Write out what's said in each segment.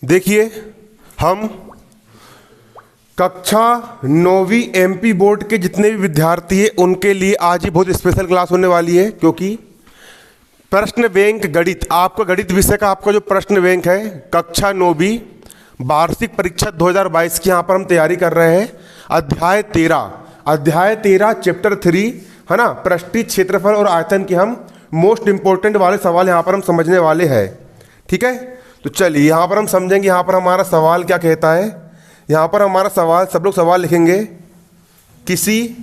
देखिए, हम कक्षा 9वीं एमपी बोर्ड के जितने भी विद्यार्थी हैं उनके लिए आज ही बहुत स्पेशल क्लास होने वाली है, क्योंकि प्रश्न बैंक गणित, आपका गणित विषय का आपका जो प्रश्न बैंक है कक्षा 9वीं वार्षिक परीक्षा 2022 की यहाँ पर हम तैयारी कर रहे हैं। अध्याय 13 चैप्टर 3 है ना, पृष्ठीय क्षेत्रफल और आयतन के हम मोस्ट इंपॉर्टेंट वाले सवाल यहाँ पर हम समझने वाले हैं। ठीक है, तो चलिए यहाँ पर हम समझेंगे यहाँ पर हमारा सवाल क्या कहता है। यहाँ पर हमारा सवाल, सब लोग सवाल लिखेंगे। किसी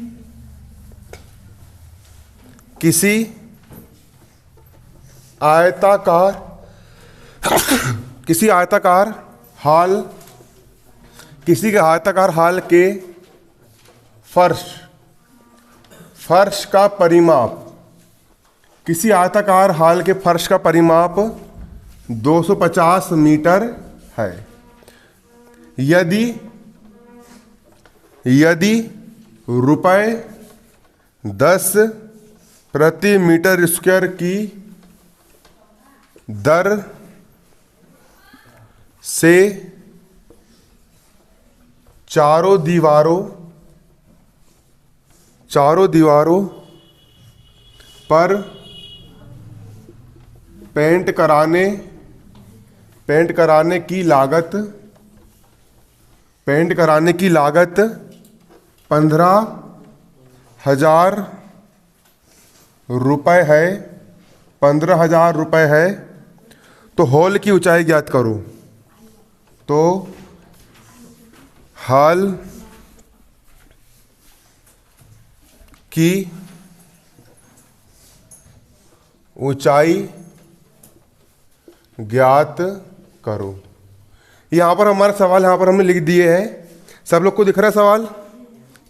आयताकार हाल के फर्श का परिमाप, किसी आयताकार हाल के फर्श का परिमाप 250 मीटर है। यदि रुपए 10 प्रति मीटर स्क्वायर की दर से चारों दीवारों पर पेंट कराने की लागत 15,000 रुपये है। 15,000 रुपये है। तो हॉल की ऊंचाई ज्ञात करो। तो हॉल की ऊंचाई ज्ञात करो। यहाँ पर हमारा सवाल यहाँ पर हमने लिख दिए हैं। सब लोग को दिख रहा है सवाल?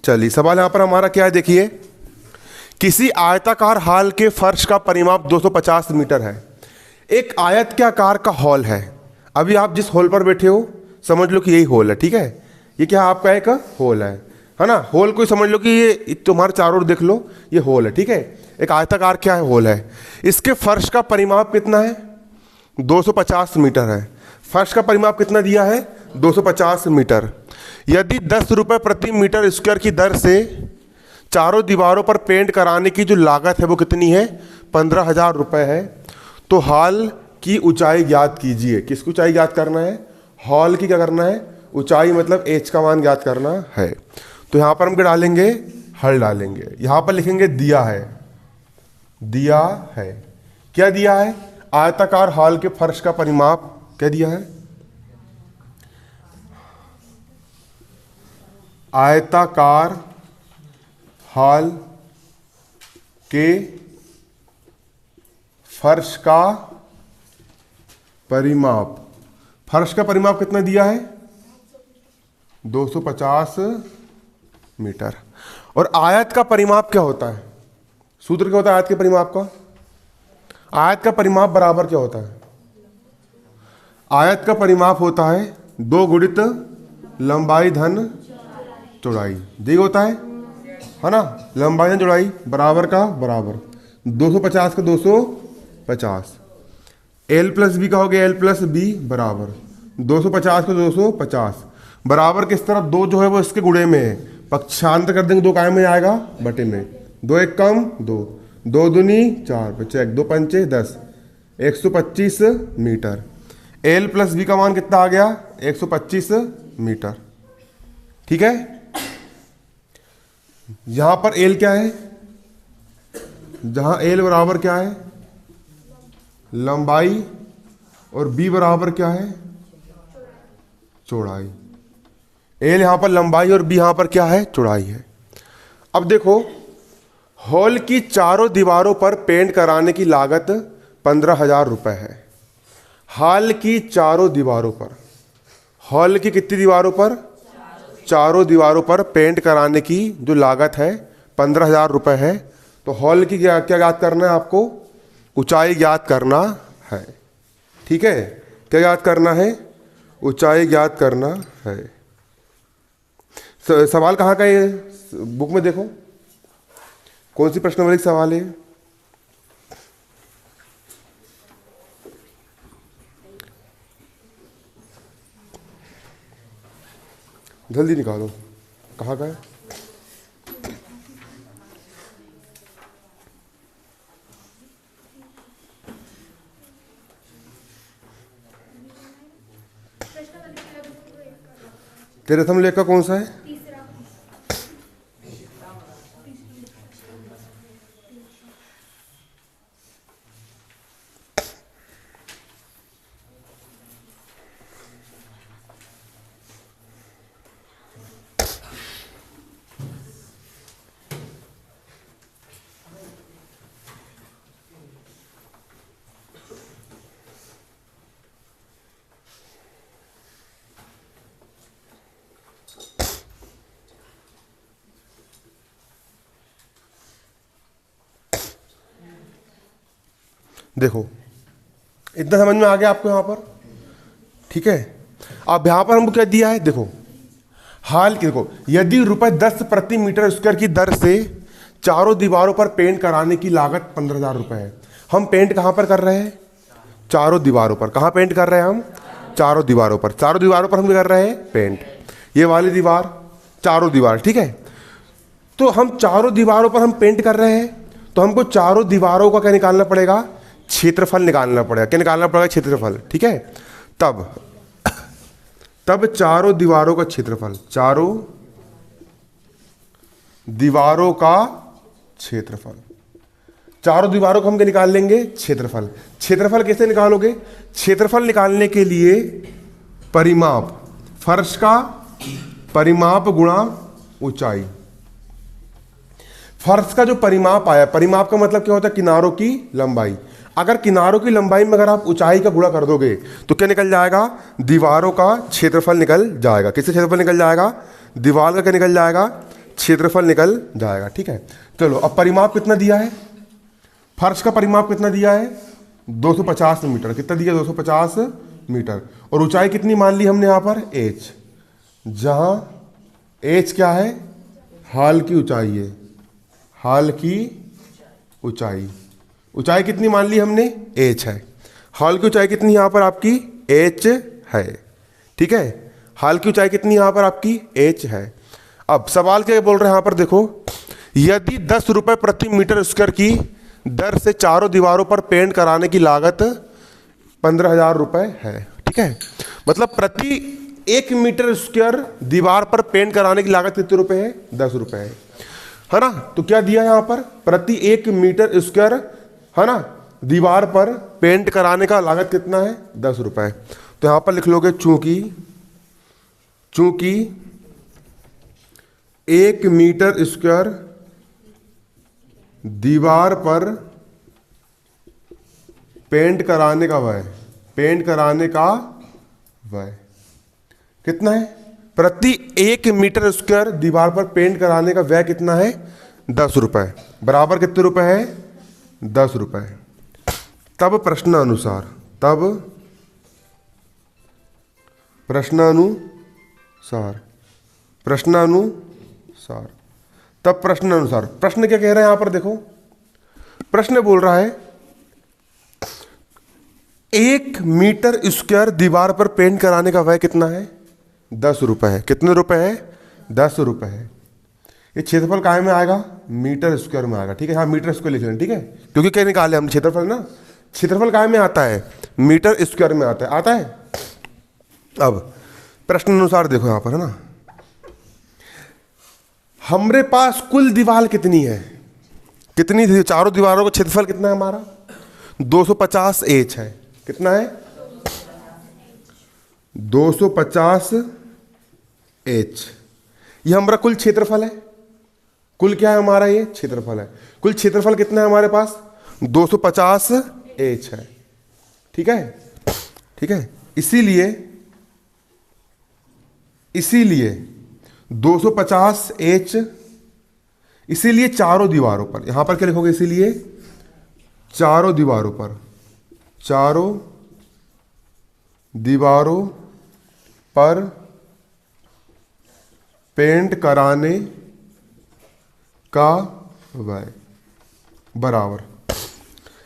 चलिए, सवाल यहाँ पर हमारा क्या है, देखिए। किसी आयताकार हाल के फर्श का परिमाप 250 मीटर है। एक आयत के आकार का हॉल है। अभी आप जिस हॉल पर बैठे हो समझ लो कि यही हॉल है। ठीक है, ये क्या आपका एक हॉल है ना। हॉल को समझ लो कि ये तुम्हारे चारों ओर देख लो, ये हॉल है। ठीक है, एक आयताकार क्या है, हॉल है। इसके फर्श का परिमाप कितना है? 250 मीटर है। फर्श का परिमाप कितना दिया है? 250 मीटर। यदि 10 रुपये प्रति मीटर स्क्वायर की दर से चारों दीवारों पर पेंट कराने की जो लागत है वो कितनी है? 15,000 रुपये है। तो हॉल की ऊंचाई ज्ञात कीजिए। किसकी ऊंचाई ज्ञात करना है? हॉल की क्या करना है? ऊंचाई, मतलब एच का मान ज्ञात करना है। तो यहाँ पर हम क्या डालेंगे? हल डालेंगे। यहाँ पर लिखेंगे दिया है। क्या दिया है? आयताकार हॉल के फर्श का परिमाप क्या दिया है? आयताकार हॉल के फर्श का परिमाप कितना दिया है? 250 मीटर। और आयत का परिमाप क्या होता है? सूत्र क्या होता है आयत के परिमाप का? आयत का परिमाप बराबर क्या होता है? आयत का परिमाप होता है 2 गुणित लंबाई धन चौड़ाई। दी होता है ना, लंबाई धन चौड़ाई बराबर का बराबर। 250 का 250, एल प्लस बी का हो गया एल प्लस बी बराबर 250 का 250 बराबर। किस तरफ? 2 जो है वो इसके गुणे में है, पक्षांतर कर देंगे 2 काय में आएगा बटे में। 2 एक कम 2, 2 दूनी 4, बच्चे 1 2 पंचे 10, 125 मीटर। एल प्लस बी का मान कितना आ गया? 125 मीटर। ठीक है, यहां पर एल क्या है? जहां एल बराबर क्या है? लंबाई, और बी बराबर क्या है? चौड़ाई। एल यहां पर लंबाई और बी यहां पर क्या है? चौड़ाई है। अब देखो, हॉल की चारों दीवारों पर पेंट कराने की लागत 15,000 रुपये है। हॉल की चारों दीवारों पर, हॉल की कितनी दीवारों पर? चारों दीवारों पर पेंट कराने की जो लागत है 15,000 रुपये है। तो हॉल की क्या ज्ञात करना है आपको? ऊंचाई ज्ञात करना है। ठीक है, क्या ज्ञात करना है? ऊंचाई ज्ञात करना है। सवाल कहाँ का है? बुक में देखो कौन सी प्रश्नावली सवाल है। जल्दी निकालो, कहाँ का है? तेरे समलेख का कौन सा है? देखो, इतना समझ में आ गया आपको यहाँ पर? ठीक है। अब यहाँ पर हमको क्या दिया है, देखो हाल की, देखो यदि ₹10 प्रति मीटर स्क्वायर की दर से चारों दीवारों पर पेंट कराने की लागत 15,000 रुपये है। हम पेंट कहाँ पर कर रहे हैं? चारों दीवारों पर। कहाँ पेंट कर रहे हैं हम? चारों दीवारों पर। चारों दीवारों पर हम कर रहे हैं पेंट। ये वाली दीवार, चारों दीवार, ठीक है। तो हम चारों दीवारों पर हम पेंट कर रहे हैं, तो हमको चारों दीवारों का क्या निकालना पड़ेगा? क्षेत्रफल निकालना पड़ेगा। क्या निकालना पड़ेगा? क्षेत्रफल, ठीक है। तब चारों दीवारों का क्षेत्रफल, चारों दीवारों का क्षेत्रफल, चारों दीवारों को हम क्या निकाल लेंगे? क्षेत्रफल। क्षेत्रफल कैसे निकालोगे? क्षेत्रफल निकालने के लिए परिमाप, फर्श का परिमाप गुणा ऊंचाई। फर्श का जो परिमाप आया, परिमाप का मतलब क्या होता है? किनारों की लंबाई। अगर किनारों की लंबाई में अगर आप ऊंचाई का गुणा कर दोगे तो क्या निकल जाएगा? दीवारों का क्षेत्रफल निकल जाएगा। किससे क्षेत्रफल निकल जाएगा? दीवार का क्या निकल जाएगा? क्षेत्रफल निकल जाएगा, ठीक है। चलो, अब परिमाप कितना दिया है? फर्श का परिमाप कितना दिया है? 250 मीटर। कितना दिया? 250 मीटर। और ऊंचाई कितनी मान ली हमने यहाँ पर? h, जहां h क्या है? हाल की ऊंचाई है। हाल की ऊंचाई, ऊंचाई कितनी मान ली हमने? h है। हाल की ऊंचाई कितनी यहाँ पर आपकी? h है, ठीक है। हाल की ऊंचाई कितनी यहाँ पर आपकी? h है। अब सवाल क्या बोल रहे हैं यहाँ पर? देखो, यदि 10 रुपये प्रति मीटर स्क्वायर की दर से चारों दीवारों पर पेंट कराने की लागत 15,000 रुपये है, ठीक है। मतलब प्रति 1 मीटर स्क्वायर दीवार पर पेंट कराने की लागत कितने रुपए है? 10 रुपये है ना। तो क्या दिया है यहाँ पर? प्रति 1 मीटर स्क्वायर, है ना, दीवार पर पेंट कराने का लागत कितना है? 10 रुपये। तो यहाँ पर लिख लोगे चूंकि 1 मीटर स्क्वायर दीवार पर पेंट कराने का व्यय कितना है? प्रति 1 मीटर स्क्वायर दीवार पर पेंट कराने का व्यय कितना है? 10 रुपये। बराबर कितने रुपए है? 10 रुपये। तब प्रश्नानुसार, प्रश्न क्या कह रहा है यहां पर? देखो, प्रश्न बोल रहा है 1 मीटर स्क्वायर दीवार पर पेंट कराने का व्यय कितना है? 10 रुपये है। कितने रुपए है? 10 रुपये है। ये क्षेत्रफल काय में आएगा? मीटर स्क्वायर में आएगा, ठीक है। हाँ, मीटर स्क्वायर लिख लें, ठीक है, क्योंकि क्या निकाले हम? क्षेत्रफल ना। क्षेत्रफल काय में आता है? मीटर स्क्वायर में आता है। अब प्रश्न अनुसार देखो यहाँ पर, है ना, हमारे पास कुल दीवार कितनी है? कितनी थी? चारों दीवारों का क्षेत्रफल कितना है हमारा? 250 h है। कितना है? 250 h। ये हमारा कुल क्षेत्रफल है। कुल क्या है हमारा? ये क्षेत्रफल है। कुल क्षेत्रफल कितना है हमारे पास? 250 h है, ठीक है, ठीक है। इसीलिए 250 h, इसीलिए चारों दीवारों पर, यहां पर क्या लिखोगे? इसीलिए चारों दीवारों पर पेंट कराने का व्यय बराबर,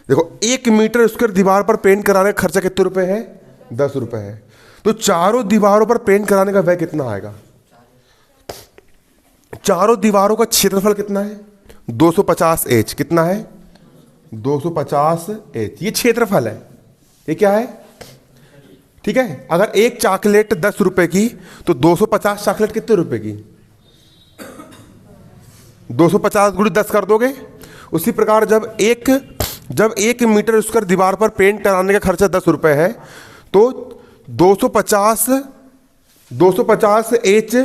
देखो 1 मीटर स्क्वायर दीवार पर पेंट कराने का खर्चा कितने रुपए है? 10 रुपए है। तो चारों दीवारों पर पेंट कराने का व्यय कितना आएगा? चारों दीवारों का क्षेत्रफल कितना है? 250 एच। कितना है? 250 एच। ये क्षेत्रफल है। ये क्या है? ठीक है। अगर एक चॉकलेट 10 रुपए की तो 250 चॉकलेट कितने रुपए की? 250 गुणित 10 कर दोगे। उसी प्रकार जब एक मीटर स्क्वायर दीवार पर पेंट कराने का खर्चा 10 रुपए है तो 250 एच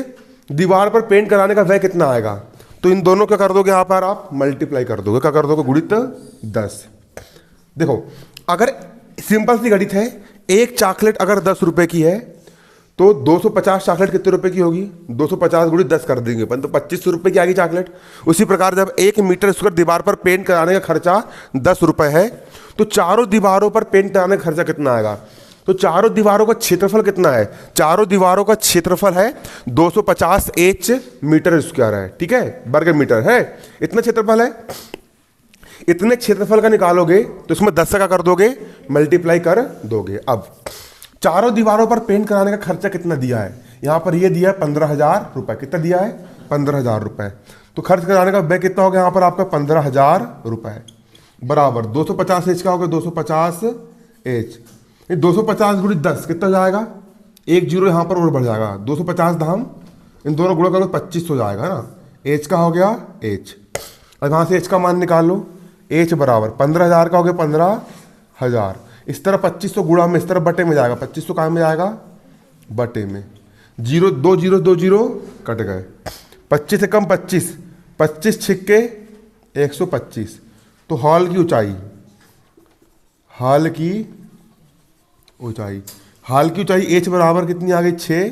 दीवार पर पेंट कराने का व्यय कितना आएगा? तो इन दोनों क्या कर दोगे? यहां पर आप मल्टीप्लाई कर दोगे। क्या कर दोगे? गुणित 10। देखो, अगर सिंपल सी गणित है, एक चॉकलेट अगर 10 रुपए की है तो 250 चॉकलेट कितने रुपए की होगी? 250 गुणित 10 कर देंगे अपन, तो 2500 रुपए की आएगी चॉकलेट। उसी प्रकार जब 1 मीटर स्क्वायर दीवार पर पेंट कराने का खर्चा 10 रुपए है तो चारों दीवारों पर पेंट कराने का खर्चा कितना आएगा? तो चारों दीवारों का क्षेत्रफल कितना है? चारों दीवारों का क्षेत्रफल है 250 एच मीटर स्क्वायर है। ठीक है, वर्ग मीटर है। इतना क्षेत्रफल है। इतने क्षेत्रफल का निकालोगे तो इसमें 10 का कर दोगे, मल्टीप्लाई कर दोगे। अब चारों दीवारों पर पेंट कराने का खर्चा कितना दिया है? यहां पर ये दिया है 15,000 रुपए। कितना दिया है? 15,000 रुपए। तो खर्च कराने का व्यय कितना हो गया? यहां पर आपका 15,000 रुपए बराबर 250 एच का होगा 250 एच। 250 गुणित 10 कितना हो जाएगा? एक जीरो यहां पर और बढ़ जाएगा। 250 धाम इन दोनों गुणा करो 25 हो जाएगा ना। एच का हो गया एच। अब यहां से एच का मान निकाल लो। एच बराबर 15,000 का हो गया 15,000। इस तरह 2500 गुणा में, इस तरह बटे में जाएगा। 2500 कहाँ में जाएगा? बटे में। जीरो दो जीरो कट गए। 25 से कम 25, 25 छिक्के 125। तो हॉल की ऊंचाई, हाल की ऊंचाई एच बराबर कितनी आ गई? 6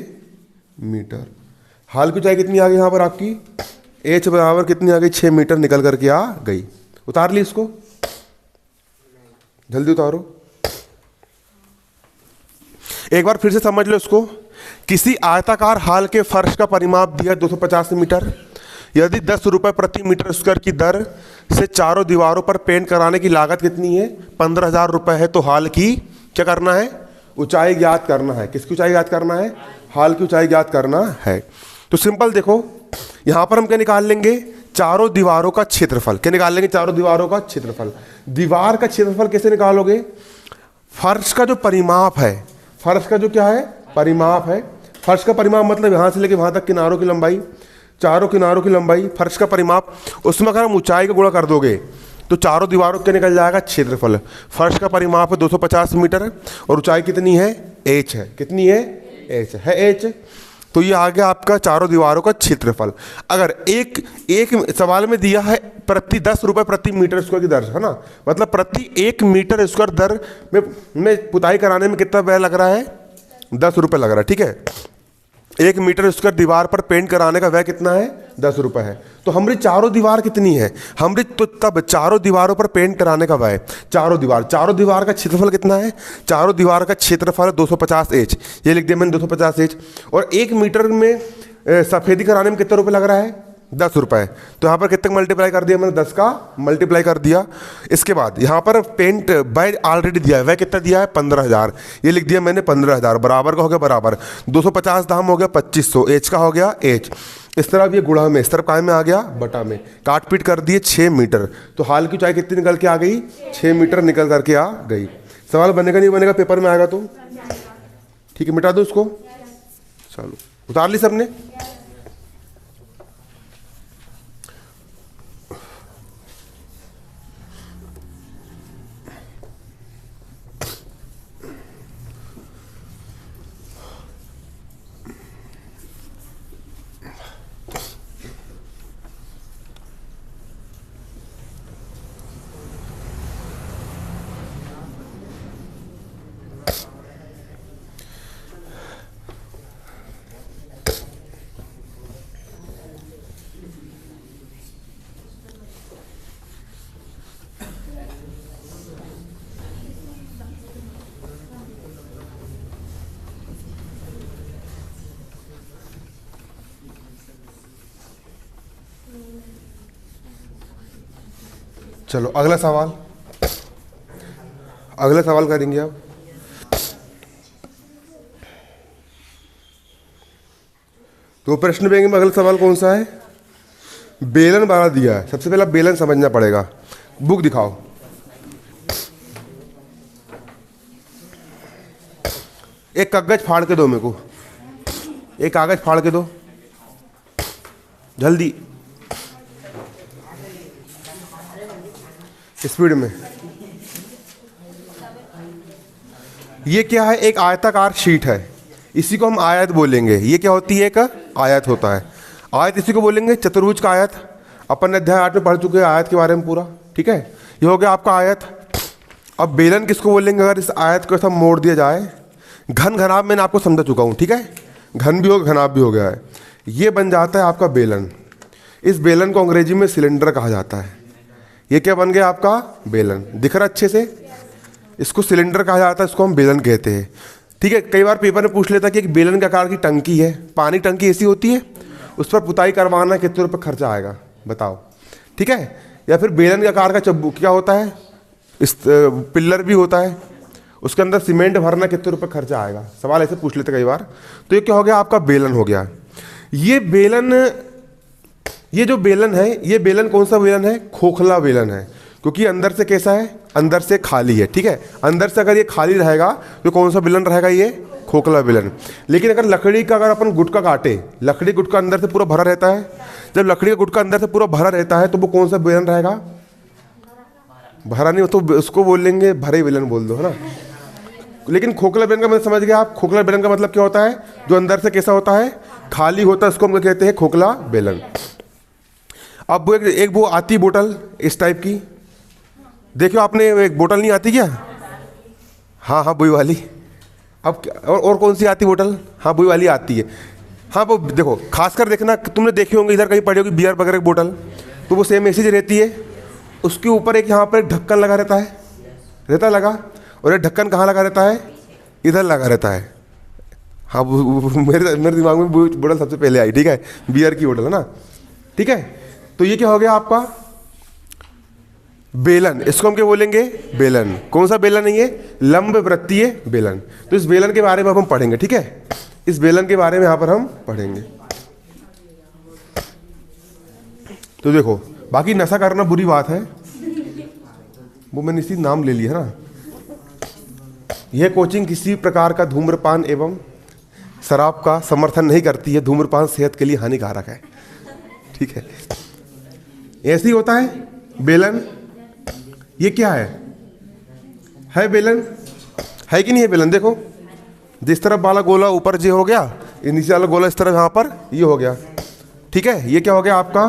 मीटर। हाल की ऊंचाई कितनी आ गई? यहां पर आपकी एच बराबर कितनी आ गई? 6 मीटर निकल करके आ गई। उतार ली इसको, जल्दी उतारो। एक बार फिर से समझ लो इसको। किसी आयताकार हाल के फर्श का परिमाप दिया 250 मीटर। यदि 10 रुपए प्रति मीटर स्क्वायर की दर से चारों दीवारों पर पेंट कराने की लागत कितनी है? 15,000 रुपए है। तो हाल की क्या करना है? ऊंचाई ज्ञात करना है। किसकी ऊंचाई ज्ञात करना है? हाल की ऊंचाई ज्ञात करना है। तो सिंपल देखो, यहां पर हम क्या निकाल लेंगे? चारों दीवारों का क्षेत्रफल। क्या निकाल लेंगे? चारों दीवारों का क्षेत्रफल। दीवार का क्षेत्रफल कैसे निकालोगे? फर्श का जो परिमाप है, फर्श का जो क्या है? परिमाप है। फर्श का परिमाप मतलब यहां से लेके वहां तक किनारों की लंबाई, चारों किनारों की लंबाई, फर्श का परिमाप। उसमें अगर हम ऊंचाई का गुणा कर दोगे तो चारों दीवारों के निकल जाएगा क्षेत्रफल। फर्श का परिमाप है 250 मीटर और ऊंचाई कितनी है? एच है। कितनी है? एच है। एच। तो ये आ गया आपका चारों दीवारों का क्षेत्रफल। अगर एक सवाल में दिया है प्रति 10 रुपए प्रति मीटर स्क्वायर की दर, है ना, मतलब प्रति 1 मीटर स्क्वायर दर में पुताई कराने में कितना व्यय लग रहा है? 10 रुपए लग रहा है। ठीक है, 1 मीटर स्क्वायर दीवार पर पेंट कराने का व्यय कितना है? 10 रुपए है। तो हमारी चारों दीवार कितनी है? हमारी तो तब चारों दीवारों पर पेंट कराने का व्यय, चारों दीवार का क्षेत्रफल कितना है? चारों दीवार का क्षेत्रफल है 250 एच। ये लिख दिया मैंने 250 एच। और 1 मीटर में सफेदी कराने में कितना रुपए लग रहा है? 10 रुपए। तो यहाँ पर कितने मल्टीप्लाई कर दिया मैंने? 10 का मल्टीप्लाई कर दिया। इसके बाद यहाँ पर पेंट बाय ऑलरेडी दिया है, वह कितना दिया है? 15,000। ये लिख दिया मैंने 15,000 बराबर का हो गया बराबर 250 दाम हो गया 2500, एच का हो गया एच। इस तरफ ये गुणा में, इस तरफ काय में आ गया? बटा में। काट पीट कर दिए 6 मीटर। तो हाल की ऊंचाई कितनी निकल के आ गई? 6 मीटर निकल करके आ गई। सवाल बनेगा नहीं बनेगा? पेपर में आएगा तो ठीक है, मिटा दो उसको। चलो, उतार ली सबने? चलो अगला सवाल करेंगे आप। तो प्रश्न बैंक में अगला सवाल कौन सा है? बेलन बना दिया है, सबसे पहला बेलन समझना पड़ेगा। बुक दिखाओ। एक कागज फाड़ के दो मेरे को, एक कागज फाड़ के दो जल्दी, स्पीड में। ये क्या है? एक आयताकार शीट है, इसी को हम आयत बोलेंगे। ये क्या होती है? एक आयत होता है। आयत इसी को बोलेंगे, चतुर्भुज का आयत। अपन अध्याय 8 में पढ़ चुके हैं आयत के बारे में पूरा, ठीक है। ये हो गया आपका आयत। अब बेलन किसको बोलेंगे? अगर इस आयत को सब मोड़ दिया जाए, घन घनाभ मैंने आपको समझा चुका हूँ, ठीक है। घन भी हो गया, घनाभ भी हो गया है। ये बन जाता है आपका बेलन। इस बेलन को अंग्रेजी में सिलेंडर कहा जाता है। ये क्या बन गया? आपका बेलन। दिख रहा अच्छे से? इसको सिलेंडर कहा जाता है, इसको हम बेलन कहते हैं, ठीक है। कई बार पेपर में पूछ लेता है कि एक बेलन के आकार की टंकी है, पानी टंकी ऐसी होती है, उस पर पुताई करवाना कितने रुपये खर्चा आएगा बताओ, ठीक है। या फिर बेलन के आकार का चब्बू क्या होता है? इस पिल्लर भी होता है, उसके अंदर सीमेंट भरना कितने रुपये खर्चा आएगा, सवाल ऐसे पूछ लेते कई बार। तो ये क्या हो गया? आपका बेलन हो गया। ये बेलन, ये जो बेलन है, ये बेलन कौन सा बेलन है? खोखला बेलन है, क्योंकि अंदर से कैसा है? अंदर से खाली है, ठीक है। अंदर से अगर ये खाली रहेगा तो कौन सा बेलन रहेगा? ये खोखला बेलन। लेकिन अगर लकड़ी का, अगर अपन गुटका काटे, लकड़ी गुटका अंदर से पूरा भरा रहता है, जब लकड़ी का गुटका अंदर से पूरा भरा रहता है तो वो कौन सा बेलन रहेगा? भरा नहीं हो तो उसको बोल लेंगे भरे बेलन बोल दो, है ना। लेकिन खोखला बेलन का मतलब समझ गए आप? खोखला बेलन का मतलब क्या होता है? जो अंदर से कैसा होता है? खाली होता है, उसको हम कहते हैं खोखला बेलन। अब वो एक वो आती बोतल इस टाइप की, देखो आपने एक बोतल नहीं आती क्या? हाँ हाँ, वही वाली। अब और कौन सी आती बोतल? हाँ वही वाली आती है। हाँ वो देखो, खासकर देखना, तुमने देखे होंगे इधर कहीं पड़ी होगी बियर वगैरह की बोतल, तो वो सेम ऐसी रहती है। उसके ऊपर एक यहाँ पर एक ढक्कन लगा रहता है, रहता लगा, और ये ढक्कन कहाँ लगा रहता है? इधर लगा रहता है। हाँ मेरे दिमाग में वो बोतल सबसे पहले आई, ठीक है, बियर की बोतल है ना, ठीक है। तो ये क्या हो गया आपका? बेलन। इसको हम क्या बोलेंगे? बेलन। कौन सा बेलन है ये? लंब वृत्तीय बेलन। तो इस बेलन के बारे में हम पढ़ेंगे, ठीक है। इस बेलन के बारे में यहां पर हम पढ़ेंगे। तो देखो, बाकी नशा करना बुरी बात है, वो मैंने इसी नाम ले लिया है ना। यह कोचिंग किसी प्रकार का धूम्रपान एवं शराब का समर्थन नहीं करती है। धूम्रपान सेहत के लिए हानिकारक है, ठीक है। ऐसे ही होता है बेलन। ये क्या है बेलन? है कि नहीं है बेलन? देखो, जिस तरफ वाला गोला ऊपर जो हो गया, नीचे वाला गोला इस तरफ यहाँ पर ये हो गया, ठीक है। ये क्या हो गया आपका?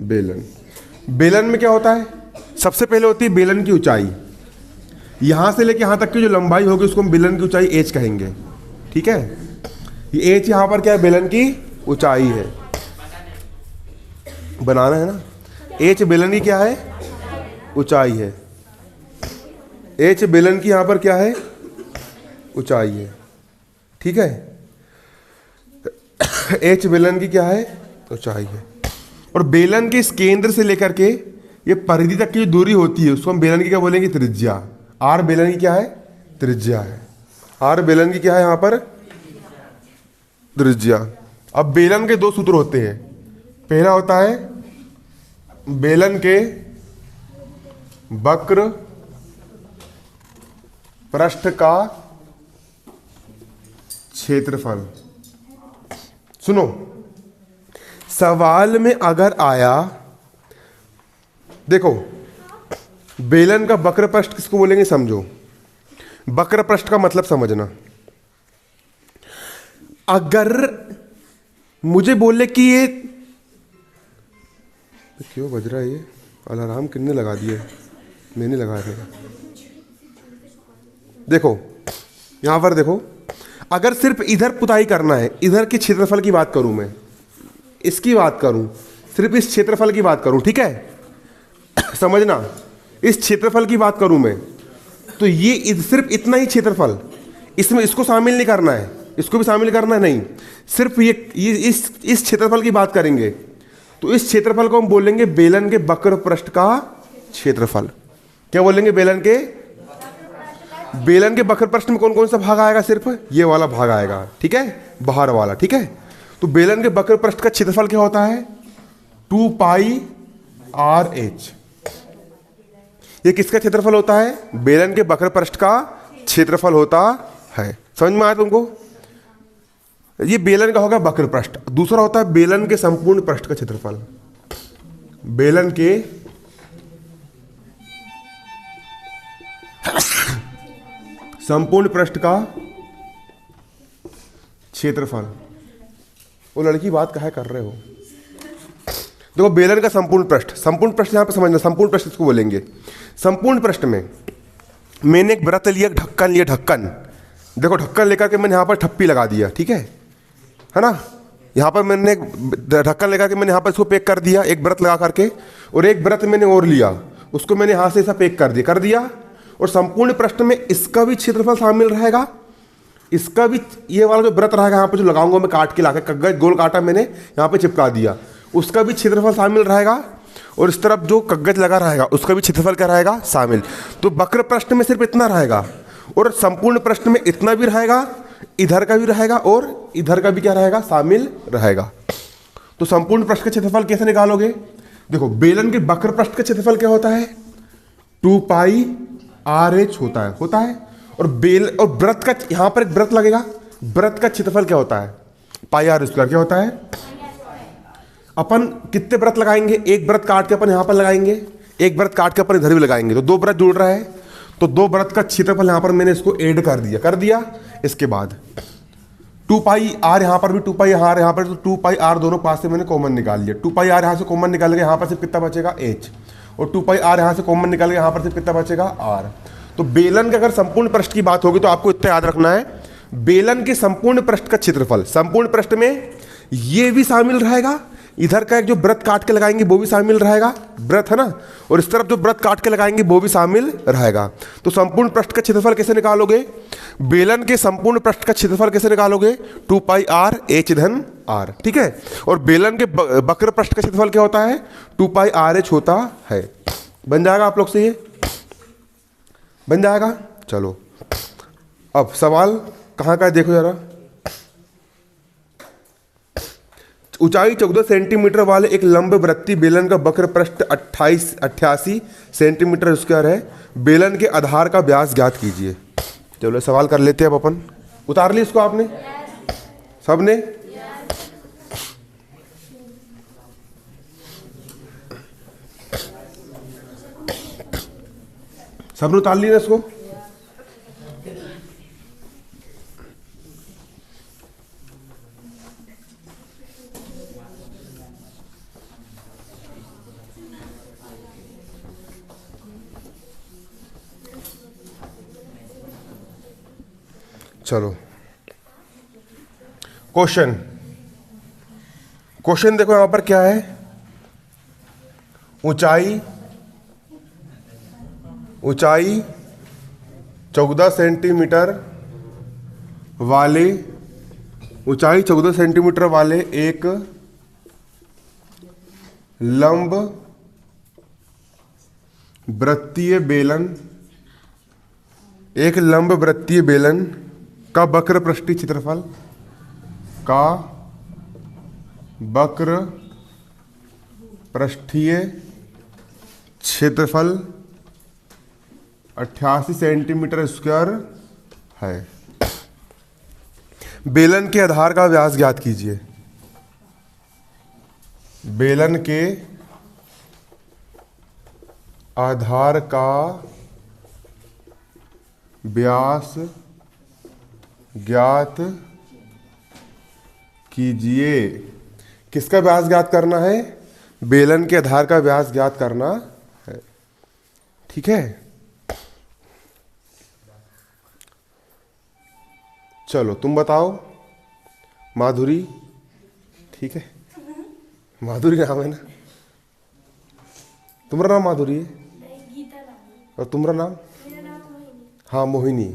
बेलन। बेलन में क्या होता है? सबसे पहले होती है बेलन की ऊंचाई। यहां से लेके यहां तक की जो लंबाई होगी उसको हम बेलन की ऊंचाई एच कहेंगे, ठीक है। ये एच यहां पर क्या है? बेलन की ऊंचाई है। बनाना है ना। एच बेलन की क्या है? ऊंचाई है। एच बेलन की यहां पर क्या है? ऊंचाई है, ठीक है। एच बेलन की क्या है? ऊंचाई है। और बेलन के इस केंद्र से लेकर के ये परिधि तक की जो दूरी होती है उसको हम बेलन की क्या बोलेंगे? त्रिज्या। आर बेलन की क्या है? त्रिज्या है। आर बेलन की क्या है? यहां पर त्रिज्या। अब बेलन के दो सूत्र होते हैं। पहला होता है बेलन के वक्र पृष्ठ का क्षेत्रफल। सुनो, सवाल में अगर आया, देखो बेलन का वक्र पृष्ठ किसको बोलेंगे समझो। वक्र पृष्ठ का मतलब समझना। अगर मुझे बोले कि ये क्यों बज रहा है, ये अलार्म किसने लगा दिया? मैंने लगाया था। देखो यहां पर देखो, अगर सिर्फ इधर पुताई करना है, इधर के क्षेत्रफल की बात करूं मैं, इसकी बात करूं, सिर्फ इस क्षेत्रफल की बात करूं, ठीक है, समझना, इस क्षेत्रफल की बात करूं मैं, तो ये सिर्फ इतना ही क्षेत्रफल, इसमें इसको शामिल नहीं करना है, इसको भी शामिल करना है नहीं, सिर्फ ये इस क्षेत्रफल की बात करेंगे, तो इस क्षेत्रफल को हम बोलेंगे बेलन के वक्र पृष्ठ का क्षेत्रफल। क्या बोलेंगे? बेलन के वक्र पृष्ठ में कौन कौन सा भाग आएगा? सिर्फ ये वाला भाग आएगा, ठीक है, बाहर वाला, ठीक है। तो बेलन के वक्र पृष्ठ का क्षेत्रफल क्या होता है? 2 पाई आर एच। ये किसका क्षेत्रफल होता है? बेलन के वक्र पृष्ठ का क्षेत्रफल होता है। समझ में आया तुमको? ये बेलन का होगा वक्र पृष्ठ। दूसरा होता है बेलन के संपूर्ण पृष्ठ का क्षेत्रफल। बेलन के संपूर्ण पृष्ठ का क्षेत्रफल। वो लड़की बात काहे कर रहे हो? देखो बेलन का संपूर्ण पृष्ठ, संपूर्ण पृष्ठ यहां पे समझना, संपूर्ण पृष्ठ इसको बोलेंगे। संपूर्ण पृष्ठ में मैंने एक वृत्त लिया, ढक्कन लिया, ढक्कन, देखो ढक्कन लेकर के मैंने यहां पर ठप्पी लगा दिया, ठीक है ना? यहां पर मैंने ढक्कन लेकर के मैंने यहां पर इसको पैक कर दिया, एक वृत्त लगा करके, और एक वृत्त मैंने और लिया, उसको मैंने यहां से ऐसा पैक कर दिया। और संपूर्ण पृष्ठ में इसका भी क्षेत्रफल शामिल रहेगा, इसका भी, ये वाला जो वृत्त रहेगा यहाँ पे जो लगाऊंगा मैं काट के लाके, कागज गोल काटा मैंने यहाँ पे चिपका दिया, उसका भी क्षेत्रफल शामिल रहेगा। और इस तरफ जो कागज लगा रहेगा उसका भी क्षेत्रफल क्या रहेगा? शामिल। तो वक्र पृष्ठ में सिर्फ इतना रहेगा, और संपूर्ण पृष्ठ में इतना भी रहेगा, इधर का भी रहेगा, और इधर का भी क्या रहेगा? शामिल रहेगा। तो संपूर्ण पृष्ठ का क्षेत्रफल कैसे निकालोगे? देखो बेलन के वक्र पृष्ठ का क्षेत्रफल क्या होता है? 2 पाई आर एच होता है। और और वृत्त का, यहां पर एक वृत्त लगेगा, वृत्त का क्षेत्रफल क्या होता है? पाई आर स्क्वायर। क्या होता है? अपन कितने वृत्त लगाएंगे? एक वृत्त काट के अपन यहां पर लगाएंगे, एक वृत्त काट के अपन इधर भी लगाएंगे, तो 2 वृत्त जुड़ रहा है, तो 2 वृत्त का क्षेत्रफल यहां पर मैंने इसको ऐड कर दिया। इसके बाद 2 पाई आर, यहां पर भी 2 पाई आर, यहां पर तो 2 पाई आर दोनों पास से मैंने कॉमन निकाल लिया। 2 पाई आर यहां से कॉमन निकाल के यहां पर सिर्फ कितना बचेगा? एच। और 2 पाई आर यहां से कॉमन निकाल के यहां पर सिर्फ कितना बचेगा? आर। तो बेलन के अगर संपूर्ण पृष्ठ की बात होगी तो आपको इतना याद रखना है, बेलन के संपूर्ण पृष्ठ का क्षेत्रफल, संपूर्ण पृष्ठ में ये भी शामिल रहेगा, इधर का एक जो वृत्त काट के लगाएंगे वो भी शामिल रहेगा, वृत्त है ना, और इस तरफ जो वृत्त काट के लगाएंगे वो भी शामिल रहेगा। तो संपूर्ण पृष्ठ का क्षेत्रफल कैसे निकालोगे? बेलन के संपूर्ण पृष्ठ का क्षेत्रफल कैसे निकालोगे? 2 पाई आर एच धन आर, ठीक है। और बेलन के वक्र पृष्ठ का क्षेत्रफल क्या होता है? 2 पाई आर एच होता है। बन जाएगा आप लोग से? ये बन जाएगा। चलो अब सवाल कहाँ का है देखो जरा। ऊंचाई 14 सेंटीमीटर वाले एक लंब वृत्तीय बेलन का वक्र पृष्ठ 88 सेंटीमीटर स्क्वायर है। बेलन के आधार का व्यास ज्ञात कीजिए। चलो सवाल कर लेते हैं अब अपन। उतार ली इसको आपने? सबने? सबने उतार ली ना इसको? चलो क्वेश्चन देखो यहां पर क्या है। ऊंचाई 14 सेंटीमीटर वाले, ऊंचाई 14 सेंटीमीटर वाले एक लंब वृत्तीय बेलन, एक लंब वृत्तीय बेलन का वक्र पृष्ठीय क्षेत्रफल, का वक्र पृष्ठीय क्षेत्रफल 88 सेंटीमीटर स्क्वायर है। बेलन के आधार का व्यास ज्ञात कीजिए। बेलन के आधार का व्यास ज्ञात कीजिए। किसका व्यास ज्ञात करना है? बेलन के आधार का व्यास ज्ञात करना है, ठीक है। चलो तुम बताओ। माधुरी, ठीक है, माधुरी नाम है ना? तुम्हारा नाम माधुरी है? और तुम्हारा नाम? हाँ मोहिनी।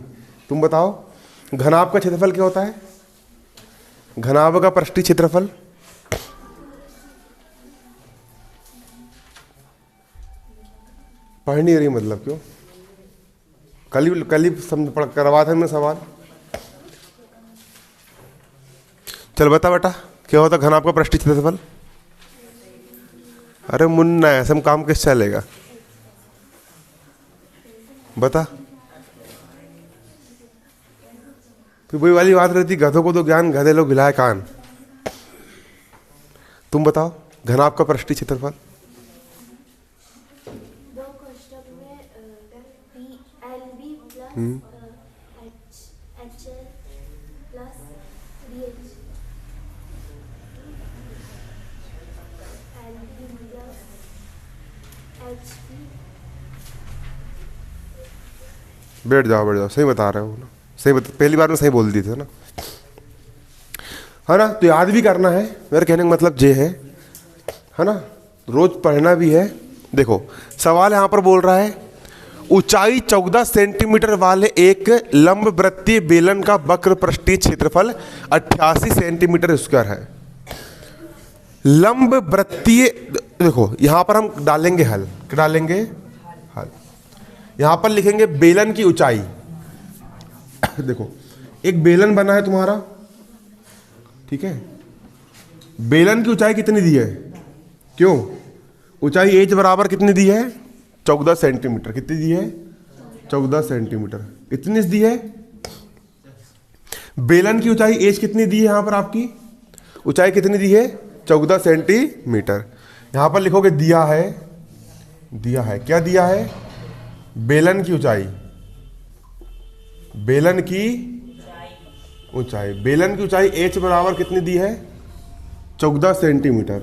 तुम बताओ घनाभ का क्षेत्रफल क्या होता है? घनाभ का पृष्ठीय क्षेत्रफल? पढ़ नहीं रही मतलब? क्यों? कल ही करवा था मैं सवाल। चल बता बेटा। क्या होता है घनाभ का पृष्ठीय क्षेत्रफल? अरे मुन्ना, ऐसा काम कैसे चलेगा, बता। फिर वही वाली बात रहती, गधों को तो ज्ञान, गधे लोग गिलाए कान। तुम बताओ घनाभ का पृष्ठीय क्षेत्रफल। बैठ जाओ बैठ जाओ, सही बता रहे हो ना, सही पहली बार में सही बोल दी थे ना, है ना। तो याद भी करना है, मेरे कहने का मतलब ये है ना, रोज पढ़ना भी है। देखो सवाल यहाँ पर बोल रहा है, ऊंचाई 14 सेंटीमीटर वाले एक लंब वृत्तीय बेलन का वक्र पृष्ठीय क्षेत्रफल 88 सेंटीमीटर स्क्वायर है। लंब वृत्तीय, देखो यहां पर हम डालेंगे हल, क्या डालेंगे? हल। यहां पर लिखेंगे बेलन की ऊंचाई। देखो एक बेलन बना है तुम्हारा, ठीक है, बेलन की ऊंचाई कितनी दी है? क्यों? ऊंचाई एच बराबर कितनी दी है? 14 सेंटीमीटर। कितनी दी है? 14 सेंटीमीटर। इतनी दी है। बेलन की ऊंचाई एच कितनी दी है? यहां पर आपकी ऊंचाई कितनी दी है? 14 सेंटीमीटर। यहां पर लिखोगे दिया है, दिया है, क्या दिया है? बेलन की ऊंचाई, बेलन की ऊंचाई, बेलन की ऊंचाई एच बराबर कितनी दी है? 14 सेंटीमीटर।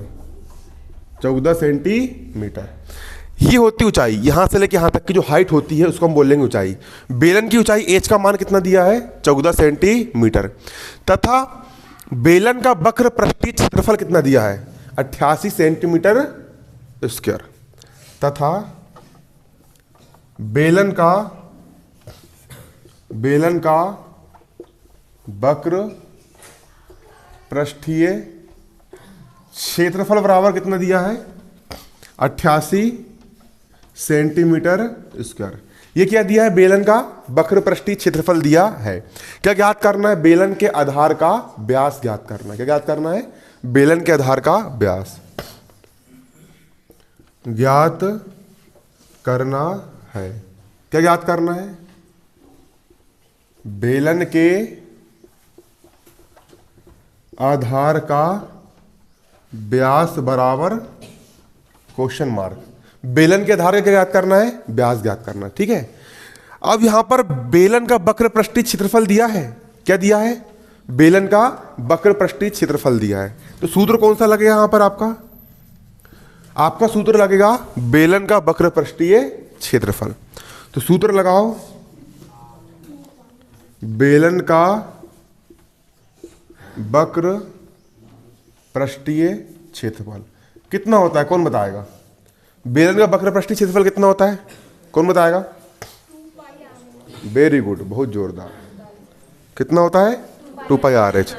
14 सेंटीमीटर ही होती ऊंचाई। यहां से लेके यहां तक की जो हाइट होती है उसको हम बोलेंगे ऊंचाई। बेलन की ऊंचाई एच का मान कितना दिया है? 14 सेंटीमीटर। तथा बेलन का वक्र पृष्ठीय क्षेत्रफल कितना दिया है? 88 सेंटीमीटर स्क्वायर। तथा बेलन का वक्र पृष्ठीय क्षेत्रफल बराबर कितना दिया है? 88 सेंटीमीटर स्क्वायर। ये क्या दिया है? बेलन का वक्र पृष्ठीय क्षेत्रफल दिया है। क्या ज्ञात करना है? बेलन के आधार का व्यास ज्ञात करना है। क्या ज्ञात करना है? बेलन के आधार का व्यास ज्ञात करना है। क्या ज्ञात करना है? बेलन के आधार का व्यास बराबर क्वेश्चन मार्क। बेलन के आधार का क्या ज्ञात करना है? व्यास ज्ञात करना, ठीक है। अब यहां पर बेलन का वक्र पृष्ठीय क्षेत्रफल दिया है। क्या दिया है? बेलन का वक्र पृष्ठीय क्षेत्रफल दिया है। तो सूत्र कौन सा लगेगा यहां पर? आपका सूत्र लगेगा बेलन का वक्र पृष्ठीय क्षेत्रफल। तो सूत्र लगाओ, बेलन का वक्र पृष्ठीय क्षेत्रफल कितना होता है? कौन बताएगा? बेलन का वक्र पृष्ठीय क्षेत्रफल कितना होता है? कौन बताएगा? वेरी गुड, बहुत जोरदार। कितना होता है? 2 पाई आर एच।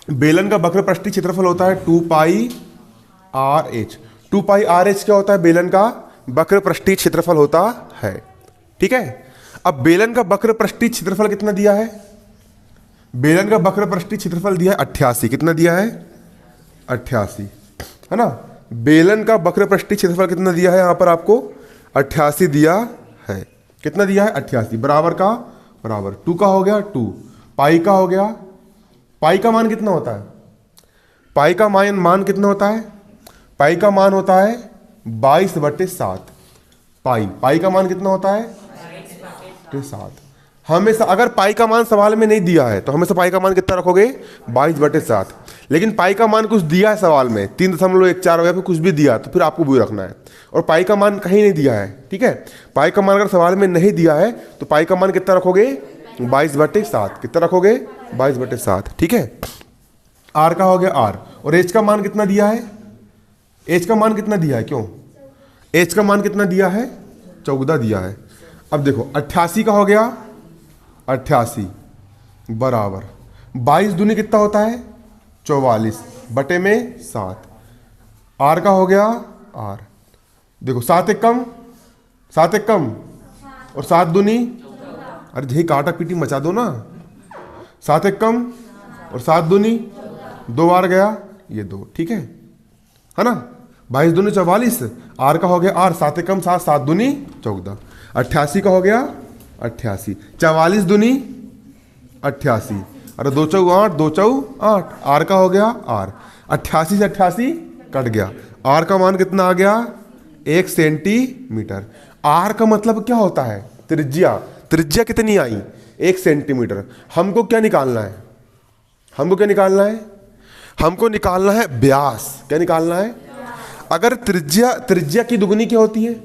बेलन का वक्र पृष्ठीय क्षेत्रफल होता है 2 पाई आर एच। 2 पाई आर एच क्या होता है? बेलन का वक्र पृष्ठीय क्षेत्रफल होता है, ठीक है। अब बेलन का वक्र पृष्ठीय क्षेत्रफल कितना दिया है? बेलन का वक्र पृष्ठीय क्षेत्रफल दिया है 88। कितना दिया है? 88, है ना। बेलन का वक्र पृष्ठीय क्षेत्रफल कितना दिया है? यहां पर आपको 88 दिया है। कितना दिया है? 88 बराबर का बराबर 2 का हो गया 2, पाई का हो गया। पाई का मान कितना होता है? पाई का मान कितना होता है? पाई का मान होता है 22/7। पाई का मान कितना होता है? 7। हमेशा अगर पाई का मान सवाल में नहीं दिया है तो हमेशा पाई का मान कितना रखोगे? 22/7। लेकिन पाई का मान कुछ दिया है सवाल में, 3.14 या फिर कुछ भी दिया, तो फिर आपको वही रखना है। और पाई का मान कहीं नहीं दिया है, ठीक है। पाई का मान अगर सवाल में नहीं दिया है तो पाई का मान कितना रखोगे? 22/7। कितना रखोगे? 22/7, ठीक है। आर का हो गया आर। और एच का मान कितना दिया है? एच का मान कितना दिया है? क्यों? एच का मान कितना दिया है? 14 दिया है। अब देखो 88 का हो गया 88 बराबर 22 दूनी कितना होता है? 44/7। आर का हो गया आर। देखो 7 एक कम, 7 एक कम और 7 दूनी, अरे यही काटा पीटी मचा दो ना। 7 एक कम और 7 दूनी 2 बार गया ये 2, ठीक है ना। 22 दूनी 44, आर का हो गया आर, 7 कम 7, 7 दूनी 14, 88 का हो गया 88, 44 दूनी 88, अरे 2 चौ 8, 2 चौ 8, आर का हो गया आर, 88 से 88 कट गया, आर का मान कितना आ गया 1 सेंटीमीटर। आर का मतलब क्या होता है, त्रिज्या, त्रिज्या कितनी आई 1 सेंटीमीटर। हमको क्या निकालना है, हमको क्या निकालना है, हमको निकालना है व्यास। क्या निकालना है, अगर त्रिज्या, त्रिज्या की दुगुनी क्या होती है,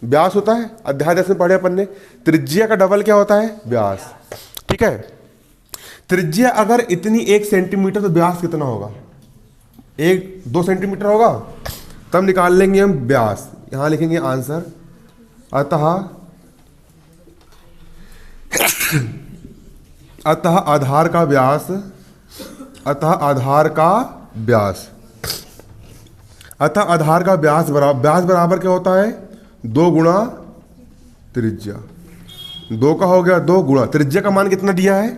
व्यास होता है, अध्याय 10 में पढ़े अपन ने, त्रिज्या का डबल क्या होता है व्यास, ठीक है। त्रिज्या अगर इतनी 1 सेंटीमीटर तो व्यास कितना होगा, 2 सेंटीमीटर होगा, तब निकाल लेंगे हम व्यास। यहां लिखेंगे आंसर, अतः आधार का व्यास, अतः आधार का व्यास, अतः आधार का व्यास बराबर क्या होता है 2 गुणा त्रिज्या। 2 का हो गया 2 गुणा त्रिज्या का मान कितना दिया है,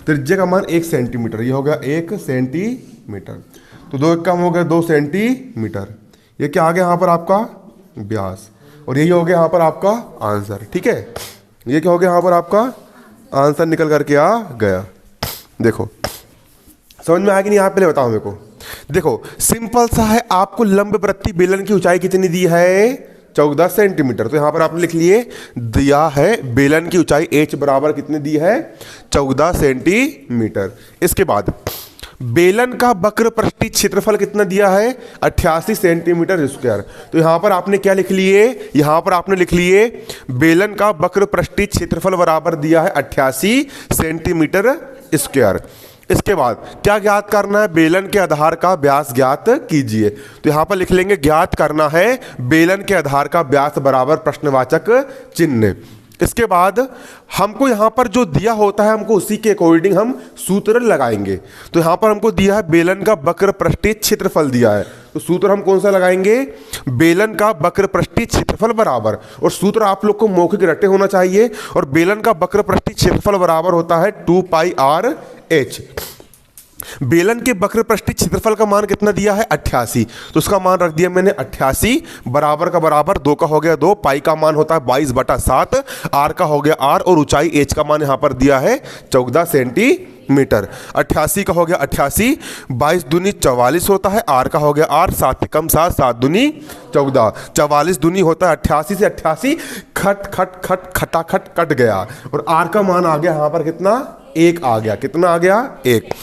त्रिज्या का मान 1 सेंटीमीटर, ये हो गया 1 सेंटीमीटर, तो 2 कम हो गया 2 सेंटीमीटर। ये क्या आ गया यहाँ पर आपका व्यास, और यही हो गया यहाँ पर आपका आंसर, ठीक है। ये क्या हो गया यहाँ पर आपका आंसर निकल करके आ गया। देखो समझ में आया कि नहीं, यहाँ पहले बताओ मेरे को। देखो सिंपल सा है, आपको लंब वृत्तीय बेलन की ऊंचाई कितनी दी है 14 सेंटीमीटर, तो यहाँ पर आपने लिख लिए, दिया है बेलन की ऊंचाई h बराबर कितनी दी है 14 सेंटीमीटर। इसके बाद बेलन का वक्र पृष्ठीय क्षेत्रफल कितना दिया है 88 सेंटीमीटर स्क्वायर, तो यहां पर आपने क्या लिख लिए, यहां पर आपने लिख लिए बेलन का वक्र पृष्ठीय क्षेत्रफल बराबर दिया है 88 सेंटीमीटर स्क्वायर। इसके बाद क्या ज्ञात करना है, बेलन के आधार का व्यास ज्ञात कीजिए, तो यहां पर लिख लेंगे ज्ञात करना है बेलन के आधार का व्यास बराबर प्रश्नवाचक चिन्ह। इसके बाद हमको यहाँ पर जो दिया होता है हमको उसी के अकॉर्डिंग हम सूत्र लगाएंगे, तो यहाँ पर हमको दिया है बेलन का वक्र पृष्ठीय क्षेत्रफल दिया है, तो सूत्र हम कौन सा लगाएंगे, बेलन का वक्र पृष्ठीय क्षेत्रफल बराबर, और सूत्र आप लोग को मौखिक रटे होना चाहिए, और बेलन का वक्र पृष्ठीय क्षेत्रफल बराबर होता है 2πr/h। बेलन के वक्र पृष्ठीय क्षेत्रफल का मान कितना दिया है 88, तो उसका मान रख दिया मैंने 88, बराबर का बराबर 2 का हो गया 2, पाई का मान होता है 22/7, आर का हो गया आर, और ऊंचाई एच का मान यहां पर दिया है 14 सेंटीमीटर। 88 का हो गया 88, 22 दूनी 44 होता है, आर का हो गया आर, 7 कम 7, 7 दूनी 14, 44 दूनी होता है 88 से 88 खट खट खट खटाखट कट गया, और आर का मान आ गया यहां पर कितना 1 आ गया, कितना आ गया 1।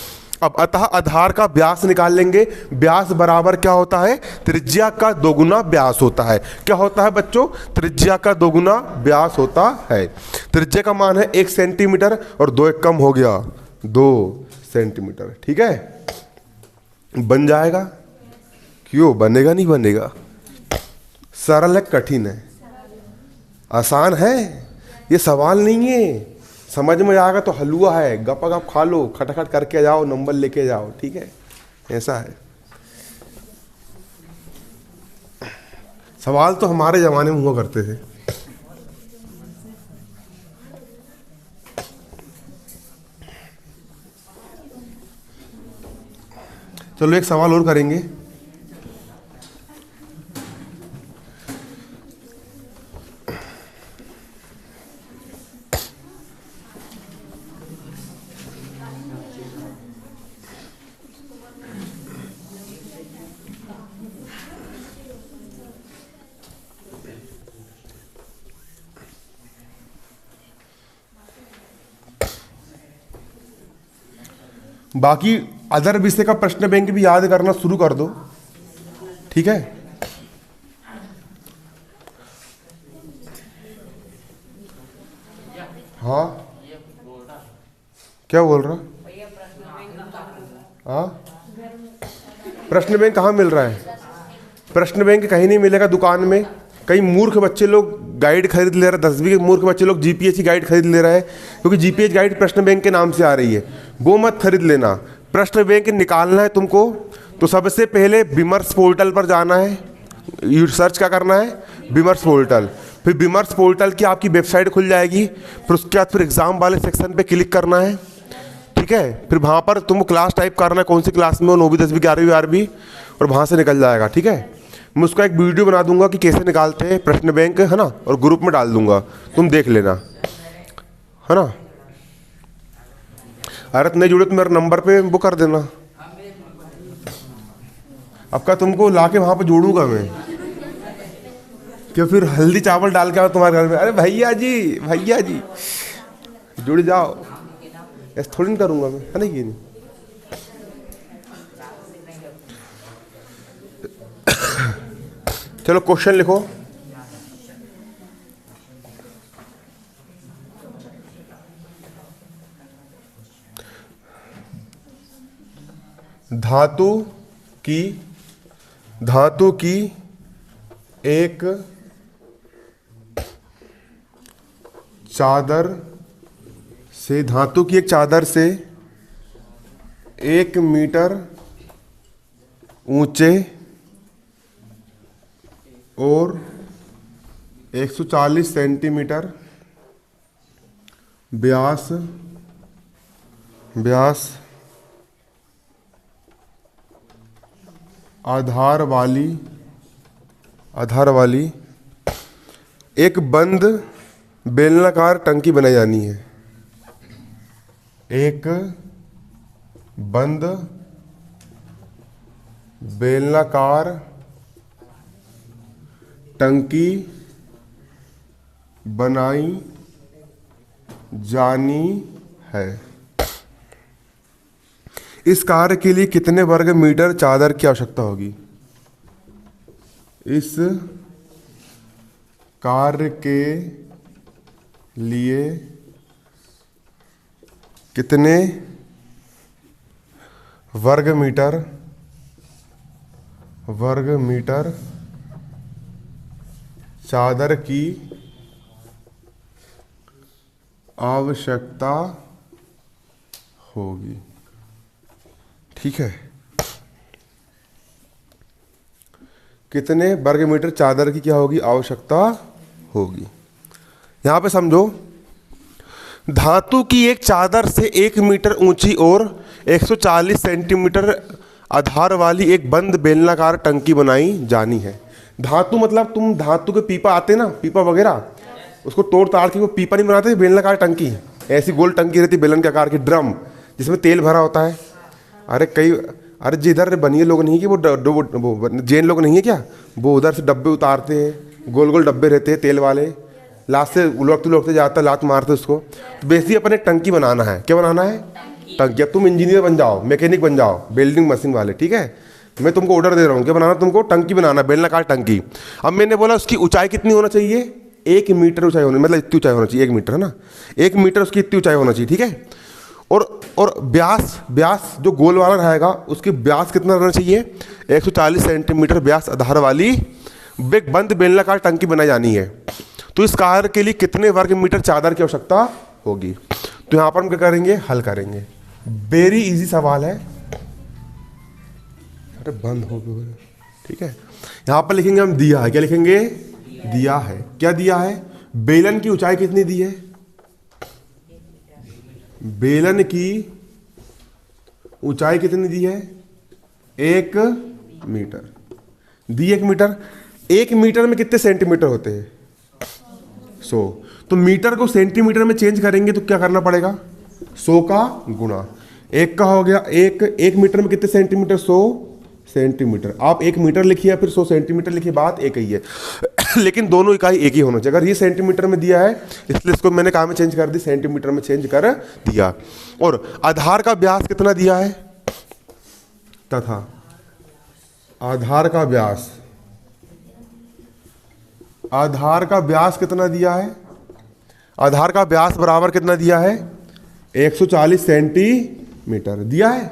अब अतः आधार का व्यास निकाल लेंगे, व्यास बराबर क्या होता है त्रिज्या का 2 गुना व्यास होता है। क्या होता है बच्चों, त्रिज्या का 2 गुना व्यास होता है। त्रिज्या का मान है 1 सेंटीमीटर, और 2 एक कम हो गया 2 सेंटीमीटर, ठीक है। बन जाएगा, क्यों बनेगा, नहीं बनेगा, सरल है कठिन है, आसान है, ये सवाल नहीं है, समझ में आएगा तो हलवा है, गप गप खा लो, खटखट करके जाओ, नंबर लेके जाओ, ठीक है, ऐसा है। सवाल तो हमारे जमाने में हुआ करते थे। चलो एक सवाल और करेंगे। बाकी अदर विषय का प्रश्न बैंक भी याद करना शुरू कर दो, ठीक है। हाँ क्या बोल रहा, हाँ प्रश्न बैंक कहाँ मिल रहा है, प्रश्न बैंक कहीं नहीं मिलेगा दुकान में। कई मूर्ख बच्चे लोग गाइड खरीद ले रहे हैं, 10वीं के मूर्ख बच्चे लोग जीपीएच की गाइड खरीद ले रहे हैं, क्योंकि जीपीएच गाइड प्रश्न बैंक के नाम से आ रही है, वो मत खरीद लेना। प्रश्न बैंक निकालना है तुमको तो सबसे पहले विमर्श पोर्टल पर जाना है, सर्च क्या करना है विमर्श पोर्टल, फिर विमर्श पोर्टल की आपकी वेबसाइट खुल जाएगी, फिर उसके बाद फिर एग्जाम वाले सेक्शन पे क्लिक करना है, ठीक है। फिर वहाँ पर तुमको क्लास टाइप करना है, कौन सी क्लास में हो, 9वीं 10वीं 11वीं 12वीं, और वहाँ से निकल जाएगा, ठीक है। मैं उसका एक वीडियो बना दूंगा कि कैसे निकालते हैं प्रश्न बैंक, है ना, और ग्रुप में डाल दूंगा, तुम देख लेना, है ना। अरे नहीं जुड़े तो मेरे नंबर पे वो कर देना। अब का तुमको लाके वहाँ पे जोड़ूंगा मैं, कि फिर हल्दी चावल डाल के आओ तुम्हारे घर में, अरे भैया जी जुड़ जाओ, ऐसे थोड़ी नहीं करूँगा मैं, है ना कि नहीं। चलो क्वेश्चन लिखो। धातु की एक चादर से 1 मीटर ऊंचे और 140 सेंटीमीटर व्यास आधार वाली एक बंद बेलनाकार टंकी बनाई जानी है। एक बंद बेलनाकार टंकी बनाई जानी है। इस कार्य के लिए कितने वर्ग मीटर चादर की आवश्यकता होगी? इस कार्य के लिए कितने वर्ग मीटर चादर की आवश्यकता होगी? ठीक है, कितने वर्ग मीटर चादर की क्या होगी? आवश्यकता होगी। यहां पे समझो, धातु की एक चादर से 1 मीटर ऊंची और 140 सेंटीमीटर आधार वाली एक बंद बेलनाकार टंकी बनाई जानी है। धातु मतलब तुम धातु के पीपा आते ना, पीपा वगैरह, उसको तोड़ ताड़ के वो पीपा नहीं बनाते, बेलनाकार टंकी, ऐसी गोल टंकी रहती बेलन के आकार की, ड्रम जिसमें तेल भरा होता है। अरे जिधर बनिए लोग नहीं है कि वो जैन लोग नहीं है क्या, वो उधर से डब्बे उतारते हैं, गोल गोल डब्बे रहते हैं तेल वाले, लास्ट से उलटते जाता है, लात मारते उसको। तो बेसिकली अपने टंकी बनाना है। क्या बनाना है? टंकी। अब तुम इंजीनियर बन जाओ, मैकेनिक बन जाओ, वेल्डिंग मशीन वाले, ठीक है। मैं तुमको ऑर्डर दे रहा हूँ, क्या बनाना? तुमको टंकी बनाना, बेलनाकार टंकी। अब मैंने बोला उसकी ऊंचाई कितनी होना चाहिए? 1 मीटर ऊंचाई होनी, मतलब इतनी ऊंचाई होना चाहिए, 1 मीटर, है ना, 1 मीटर उसकी इतनी ऊंचाई होना चाहिए, ठीक है। और व्यास जो गोल वाला रहेगा उसकी व्यास कितना रहना चाहिए? 140 सेंटीमीटर व्यास आधार वाली एक बंद बेलनाकार टंकी बनाई जानी है। तो इस कार्य के लिए कितने वर्ग मीटर चादर की आवश्यकता होगी? तो यहां पर हम क्या करेंगे? हल करेंगे। वेरी इजी सवाल है। अरे बंद हो गया, ठीक है। यहां पर लिखेंगे हम दिया है। क्या लिखेंगे? दिया है। क्या दिया है? बेलन की ऊंचाई कितनी दी है? बेलन की ऊंचाई कितनी दी है? 1 मीटर दी। 1 मीटर, 1 मीटर में कितने सेंटीमीटर होते हैं? 100। तो मीटर को सेंटीमीटर में चेंज करेंगे तो क्या करना पड़ेगा? 100 का गुणा 1 का हो गया। 1 मीटर में कितने सेंटीमीटर? 100 सेंटीमीटर। आप 1 मीटर लिखिए फिर 100 सेंटीमीटर लिखिए, बात एक ही है। लेकिन दोनों इकाई एक ही होना चाहिए। अगर ये सेंटीमीटर में दिया है इसलिए इसको मैंने कहाँ में चेंज कर दी? सेंटीमीटर में चेंज कर दिया। और आधार का व्यास कितना दिया है? तथा आधार का व्यास कितना दिया है? आधार का व्यास बराबर कितना दिया है? 140 सेंटीमीटर दिया है।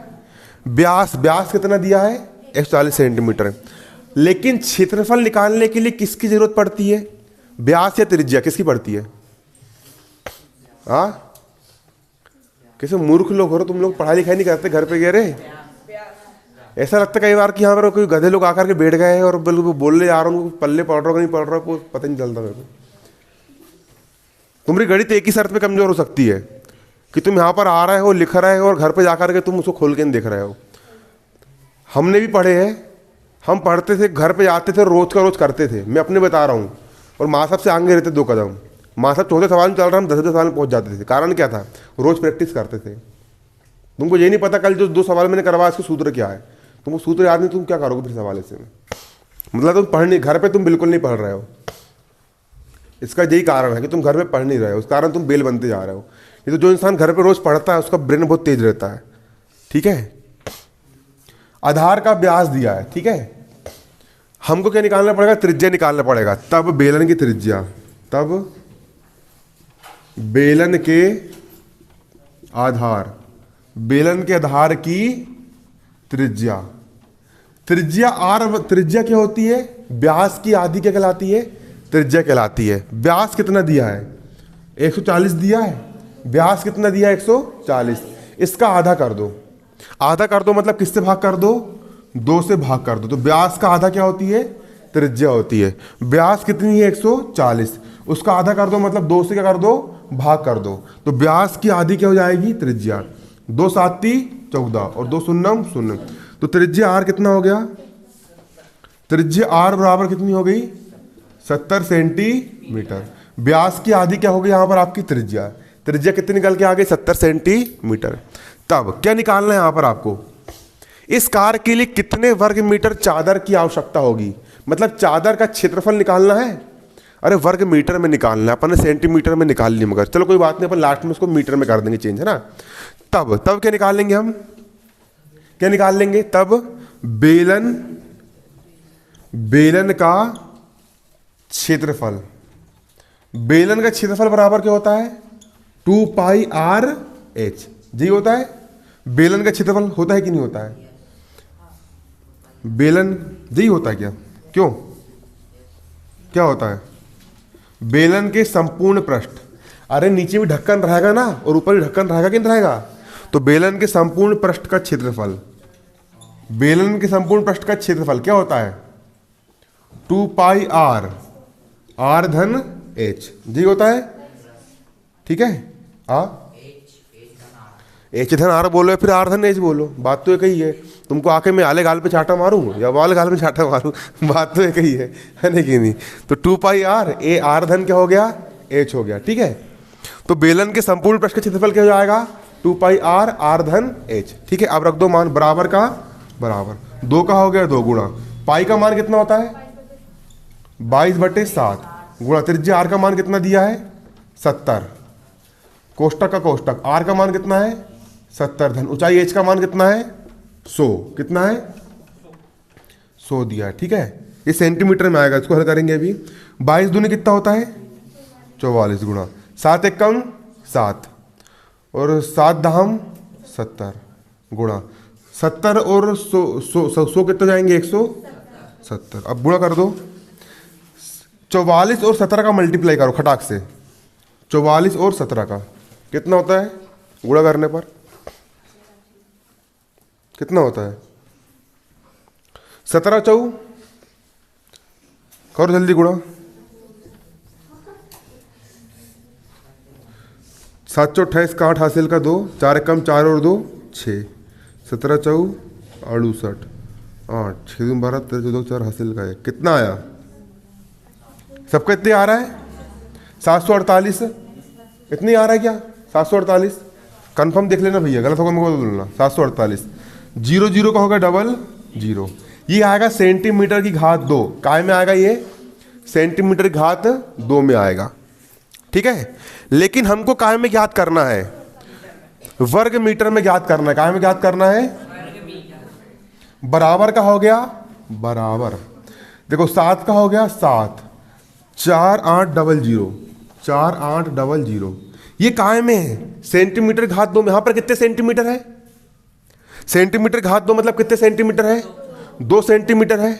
व्यास कितना दिया है? 140 सेंटीमीटर। लेकिन क्षेत्रफल निकालने के लिए किसकी जरूरत पड़ती है? व्यास या त्रिज्या, किसकी पड़ती है? कैसे मूर्ख लोग हो रहे तुम लोग, पढ़ाई लिखाई नहीं करते, घर पे गए रहे। ऐसा लगता है कई बार कि यहाँ पर कोई गधे लोग आकर के बैठ गए हैं और बिल्कुल बोलने जा रहा हूँ, पल्ले पढ़ रहा हो नहीं पढ़ रहा हो, पता नहीं चलता मेरे को। तुम्हारी गणित एक ही शर्त पे कमजोर हो सकती है कि तुम यहाँ पर आ रहे हो, लिख रहे हो और घर पे जाकर के तुम उसको खोल के नहीं देख रहे हो। हमने भी पढ़े हैं, हम पढ़ते थे, घर पे जाते थे, रोज का रोज करते थे। मैं अपने बता रहा हूँ। और माँ साहब से आगे रहते 2 कदम। माँ साहब चौथे सवाल में चल रहा, हम 10 सवाल में पहुँच जाते थे। कारण क्या था? रोज प्रैक्टिस करते थे। तुमको ये नहीं पता कल जो 2 सवाल मैंने करवाया इसके सूत्र क्या है, तुमको सूत्र याद नहीं, तुम क्या करोगे फिर सवाल ऐसे में? मतलब तुम पढ़ नहीं, घर पे तुम बिल्कुल नहीं पढ़ रहे हो। इसका यही कारण है कि तुम घर में पढ़ नहीं रहे हो, उस कारण तुम बेल बनते जा रहे हो। ये तो जो इंसान घर पे रोज पढ़ता है उसका ब्रेन बहुत तेज रहता है। ठीक है, आधार का व्यास दिया है। ठीक है, हमको क्या निकालना पड़ेगा? त्रिज्या निकालना पड़ेगा। तब बेलन की त्रिज्या, तब बेलन के आधार, बेलन के आधार की त्रिज्या। त्रिज्या आर, त्रिज्या क्या होती है? व्यास की आधी क्या कहलाती है? त्रिज्या कहलाती है। व्यास कितना दिया है? 140 दिया है। व्यास कितना दिया है? 140। इसका आधा कर दो। आधा कर दो मतलब किससे भाग कर दो? 2 से भाग कर दो। तो व्यास का आधा क्या होती है? त्रिज्या होती है। व्यास कितनी है? 140। उसका आधा कर दो मतलब 2 से क्या कर दो? भाग कर दो। तो व्यास की आधी क्या हो जाएगी? त्रिज्या। 2 7 14 और 2 शून्यम 0। तो त्रिज्या आर कितना हो गया? त्रिज्या आर बराबर कितनी हो गई? 70 सेंटीमीटर। व्यास की आधी क्या हो गई यहाँ पर? आपकी त्रिज्या। त्रिज्या कितनी निकल के आ गई? 70 सेंटीमीटर। तब क्या निकालना है यहाँ पर आपको? इस कार के लिए कितने वर्ग मीटर चादर की आवश्यकता होगी? मतलब चादर का क्षेत्रफल निकालना है। अरे वर्ग मीटर में निकालना है, अपन ने सेंटीमीटर में निकाल ली, मगर चलो कोई बात नहीं, अपन लास्ट में उसको मीटर में कर देंगे चेंज, है ना। तब क्या निकाल लेंगे हम? क्या निकाल लेंगे? तब बेलन का क्षेत्रफल, बेलन का क्षेत्रफल बराबर क्या होता है? 2 पाई आर एच। जी होता है। बेलन का क्षेत्रफल होता है कि नहीं होता है? बेलन जी होता है क्या? क्यों, क्या होता है? बेलन के संपूर्ण पृष्ठ, अरे नीचे भी ढक्कन रहेगा ना और ऊपर भी ढक्कन रहेगा कि नहीं रहेगा? तो बेलन के संपूर्ण पृष्ठ का क्षेत्रफल, बेलन के संपूर्ण पृष्ठ का क्षेत्रफल क्या होता है? 2 पाई आर, आर धन एच। जी होता है। ठीक है, एच धन आर बोलो या फिर आर धन एच बोलो, बात तो एक ही है। तुमको आके मैं आले गाल पे छाटा मारूं या वाले गाल पे छाटा मारूं, बात तो एक ही है नहीं कि नहीं? तो 2 पाई आर, ए आर धन क्या हो गया? एच हो गया। ठीक है, तो बेलन के संपूर्ण पृष्ठ का क्षेत्रफल क्या हो जाएगा? 2 पाई आर, आर धन एच। ठीक है, अब रख दो मान बराबर का बराबर, 2 का हो गया 2 गुणा पाई का मान कितना होता है? 22/7 गुणा त्रिज्या आर का मान कितना दिया है? 70। कोष्टक का कोष्टक, आर का मान कितना है? 70 धन ऊंचाई एच का मान कितना है? 100। कितना है? 100 दिया है। ठीक है, ये सेंटीमीटर में आएगा, इसको हल करेंगे अभी। 22 दूनी कितना होता है? 44 गुणा 7 एकम 7 और 7 दहम 70 गुणा 70 और 100 कितना जाएंगे? 170। अब गुणा कर दो। 44 और 17 का मल्टीप्लाई करो खटाक से। 44 और 17 का कितना होता है गुणा करने पर? कितना होता है? 17 चौ करो जल्दी गुणा। 7 चौ 28 का 8 हासिल का 2, 4 कम 4 और 2 6, 17 चौ 68, 8 6 12 13 14 4 हासिल का 1। कितना आया? सबका इतने आ रहा है? 748। इतनी आ रहा है क्या? 748 कंफर्म देख लेना भैया, गलत होगा मेरे को बोलना। 748 0 0 का होगा डबल 0। ये आएगा सेंटीमीटर की घात 2। काय में आएगा ये? सेंटीमीटर की घात 2 में आएगा। ठीक है, लेकिन हमको काय में ज्ञात करना है? वर्ग मीटर में ज्ञात करना है। काय में ज्ञात करना है? बराबर का हो गया बराबर, देखो 7 का हो गया 7, 4 8 00, 4 8 00। ये काय में है? सेंटीमीटर घात 2 में। यहां पर कितने सेंटीमीटर है? सेंटीमीटर घात 2 मतलब कितने सेंटीमीटर है? 2 सेंटीमीटर है।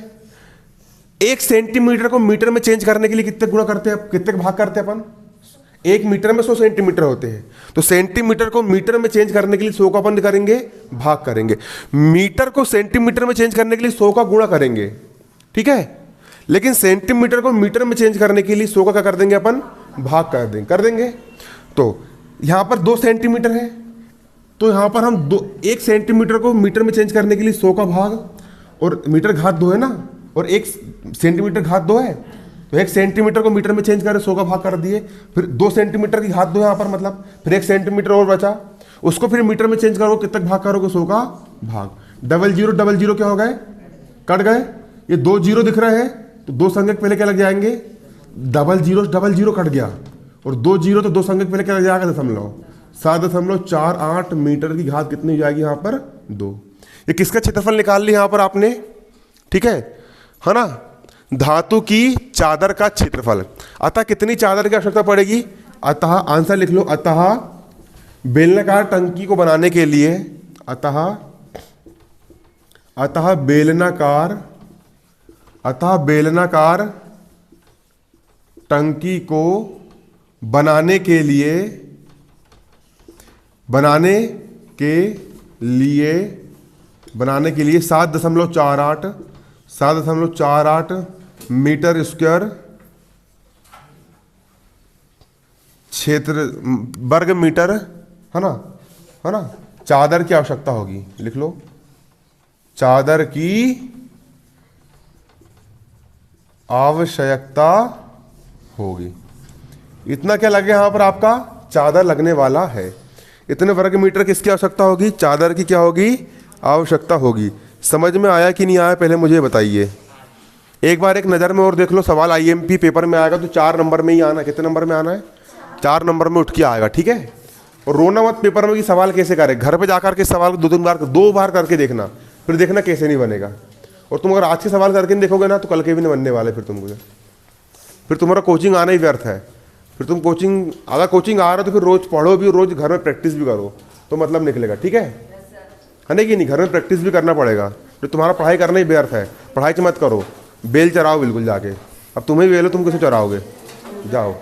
1 सेंटीमीटर को मीटर में चेंज करने के लिए कितने गुणा करते हैं, कितने भाग करते हैं अपन? 1 मीटर में 100 सेंटीमीटर होते हैं, तो सेंटीमीटर को मीटर में चेंज करने के लिए 100 का अपन करेंगे भाग करेंगे। मीटर को सेंटीमीटर में चेंज करने के लिए 100 का गुणा करेंगे। ठीक है, लेकिन सेंटीमीटर को मीटर में चेंज करने के लिए 100 का क्या कर देंगे अपन? भाग कर देंगे। तो यहाँ पर 2 सेंटीमीटर है, तो यहाँ पर हम 1 सेंटीमीटर को मीटर में चेंज करने के लिए 100 का भाग, और मीटर घात 2 है ना, और 1 सेंटीमीटर घात 2 है, तो 1 सेंटीमीटर को मीटर में चेंज करें 100 का भाग कर दिए। फिर 2 सेंटीमीटर की घात 2 यहाँ पर, मतलब फिर 1 सेंटीमीटर और बचा, उसको फिर मीटर में चेंज करोगे, कितना भाग करोगे, 100 का भाग। डबल जीरो क्या हो गए, कट गए। ये 2 जीरो दिख रहे हैं, तो 2 संज्ञक पहले क्या लग जाएंगे, डबल जीरो कट गया, और 2 जीरो तो 2 संज्ञक पहले क्या लग जाएगा, दशमलव। 7.48 मीटर की घात कितनी हो जाएगी यहाँ पर, 2। ये किसका क्षेत्रफल निकाल लिया यहाँ पर आपने, ठीक है ना। धातु की चादर का क्षेत्रफल, अतः कितनी चादर की आवश्यकता पड़ेगी, अतः आंसर लिख लो, अतः बेलनाकार टंकी को बनाने के लिए, अतः बेलनाकार टंकी को बनाने के लिए 7.48 मीटर स्क्वायर क्षेत्र वर्ग मीटर, है ना, चादर की आवश्यकता होगी। लिख लो, चादर की आवश्यकता होगी। इतना क्या लगे यहाँ पर, आपका चादर लगने वाला है। इतने वर्ग मीटर किसकी आवश्यकता होगी, चादर की क्या होगी, आवश्यकता होगी। समझ में आया कि नहीं आया, पहले मुझे बताइए। एक बार एक नज़र में और देख लो, सवाल आईएमपी पेपर में आएगा तो 4 नंबर में ही आना है। कितने नंबर में आना है, 4 नंबर में उठ के आएगा, ठीक है। और रोना मत पेपर में कि सवाल कैसे करे, घर पे जाकर के सवाल को 2 बार करके देखना, फिर देखना कैसे नहीं बनेगा। और तुम अगर आज के सवाल करके नहीं देखोगे ना, तो कल के भी नहीं बनने वाले फिर तुमको, फिर तुम्हारा कोचिंग आना ही व्यर्थ है। फिर तुम कोचिंग, अगर कोचिंग आ रहा तो फिर रोज पढ़ो भी, रोज घर में प्रैक्टिस भी करो, तो मतलब निकलेगा, ठीक है ना कि नहीं। घर में प्रैक्टिस भी करना पड़ेगा, तो तुम्हारा पढ़ाई करना ही व्यर्थ है। पढ़ाई की मत करो, बेल चराओ बिल्कुल जाके। अब तुम्हें बेल हो, तुम कैसे चराओगे, जाओ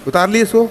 उतार लिए इसको।